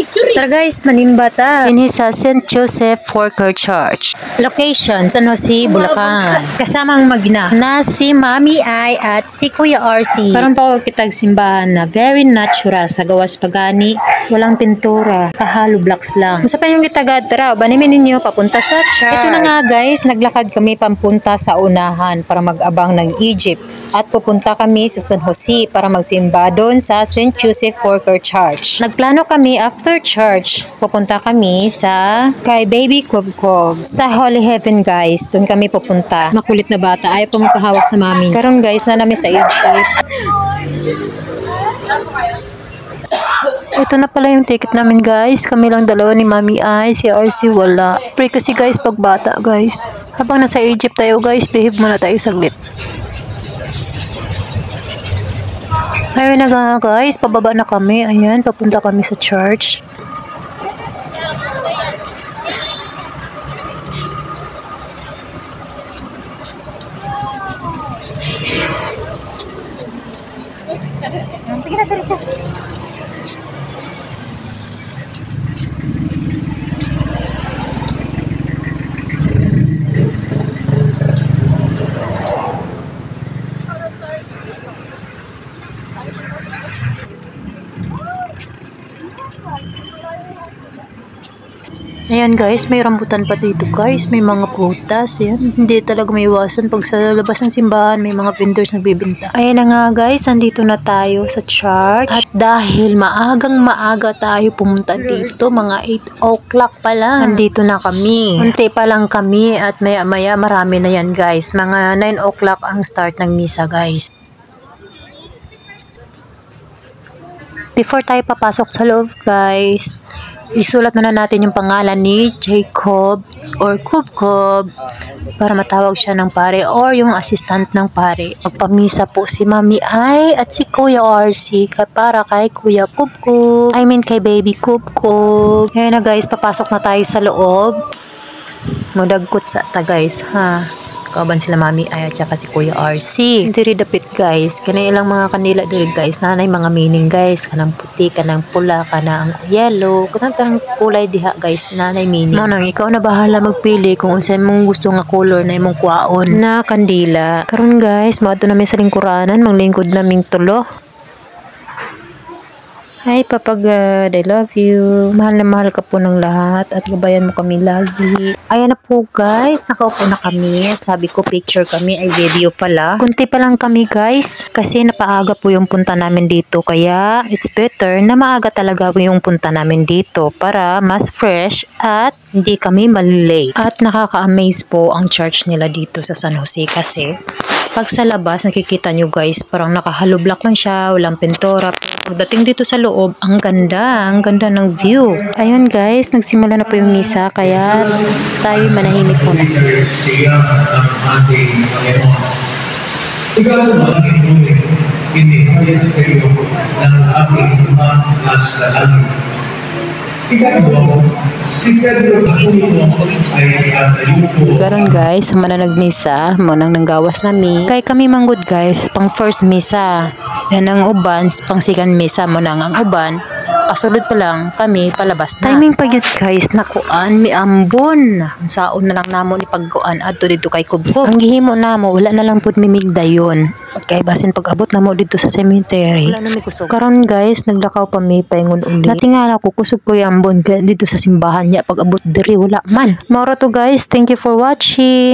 Tara guys, manimba ta. Ini sa St. Joseph Worker Church. Location, San Jose, Bulacan. Kasamang magna na si Mami Ai at si Kuya RC. Karon pa ko kitag simbahan na very natural sa gawas pagani. Walang pintura, kahalo blocks lang. Kung sa pa yung kitagad, tara, banimin ninyo papunta sa church. Ito na nga guys, naglakad kami pampunta sa unahan para mag-abang ng Egypt. At pupunta kami sa San Jose para magsimba doon sa St. Joseph Worker Church. Nagplano kami after church, pupunta kami sa kay Baby Kubkob sa Holy Heaven guys. Doon kami pupunta. Makulit na bata, ayaw pa magkahawak sa mami. Karon guys, na namin sa Egypt. Ito na pala yung ticket namin guys. Kami lang dalawa ni Mami Ai, si RC wala. Free kasi guys pag bata guys. Habang nasa Egypt tayo guys, behave muna tayo saglit. Ayun na nga guys, pababa na kami. Ayan, papunta kami sa church. Sige na, diretso. Ayan guys, may rambutan pa dito guys, may mga prutas, yan. Hindi talaga may iwasan pag sa labas ng simbahan may mga vendors nagbibenta. Ayan na nga guys, andito na tayo sa church. At dahil maaga tayo pumunta dito, mga 8 o'clock pa lang, andito na kami. Unti pa lang kami at maya marami na yan guys. Mga 9 o'clock ang start ng misa guys. Before tayo papasok sa loob guys, isulat na natin yung pangalan ni Jacob or Kubkob para matawag siya ng pare or yung assistant ng pare. Magpamisa po si Mami Ai at si Kuya RC para kay Kuya Kubkob. I mean kay Baby Kubkob. Kaya na guys, papasok na tayo sa loob. Magdagkot sa ta guys ha. Kauban sila Mami Ai at saka si Kuya RC. Diri dapit guys. Kani ilang mga kanila diri guys. Nanay mga meaning guys. Kanang puti, kanang pula, kanang yellow. Kanang tanang kulay diha guys. Nanay meaning. Manang ikaw na bahala magpili kung unsa mong gusto nga color na imong kuhaon na kandila. Karon guys, maadto namin sa lingkuranan. Manglingkod naming tulo. Hi Papa God, I love you. Mahal na mahal ka po ng lahat at gabayan mo kami lagi. Ayan na po guys, nakaupo na kami. Sabi ko picture kami ay video pala. Kunti pa lang kami guys kasi napaaga po yung punta namin dito. Kaya it's better na maaga talaga po yung punta namin dito para mas fresh at hindi kami malilate. At nakaka-amaze po ang church nila dito sa San Jose kasi pag sa labas nakikita nyo guys parang nakahalo block lang siya, walang pintura. Pagdating dito sa loob, ang ganda ng view. Ayun guys, nagsimula na po yung misa kaya tayo manahimik muna. Ikaw ang inulit, inihayat kayo ng aking mga nasa langit. Ikaw, si Pedro Patulo ay atayupo. Garon guys, sama na nagmisa, manang nanggawas nami. Kay kami manggod guys, pang first misa. Yan ang uban, pang second misa mo nang ang uban. Pasulod pa lang kami palabas na. Timing pa yun guys, nakuan, mi ambon. Saon na lang namo ni pagkuan adto dito kay Kubkob. Ang gihimo namo, wala na lang pud mimigdayon. Kay basin pag-abot namo dito sa cemetery. Karon guys, naglakaw pa mi paingon uli. Natingala ko kusog ko yung ambon dito sa simbahan niya pag-abot diri wala man. Moro to guys, thank you for watching.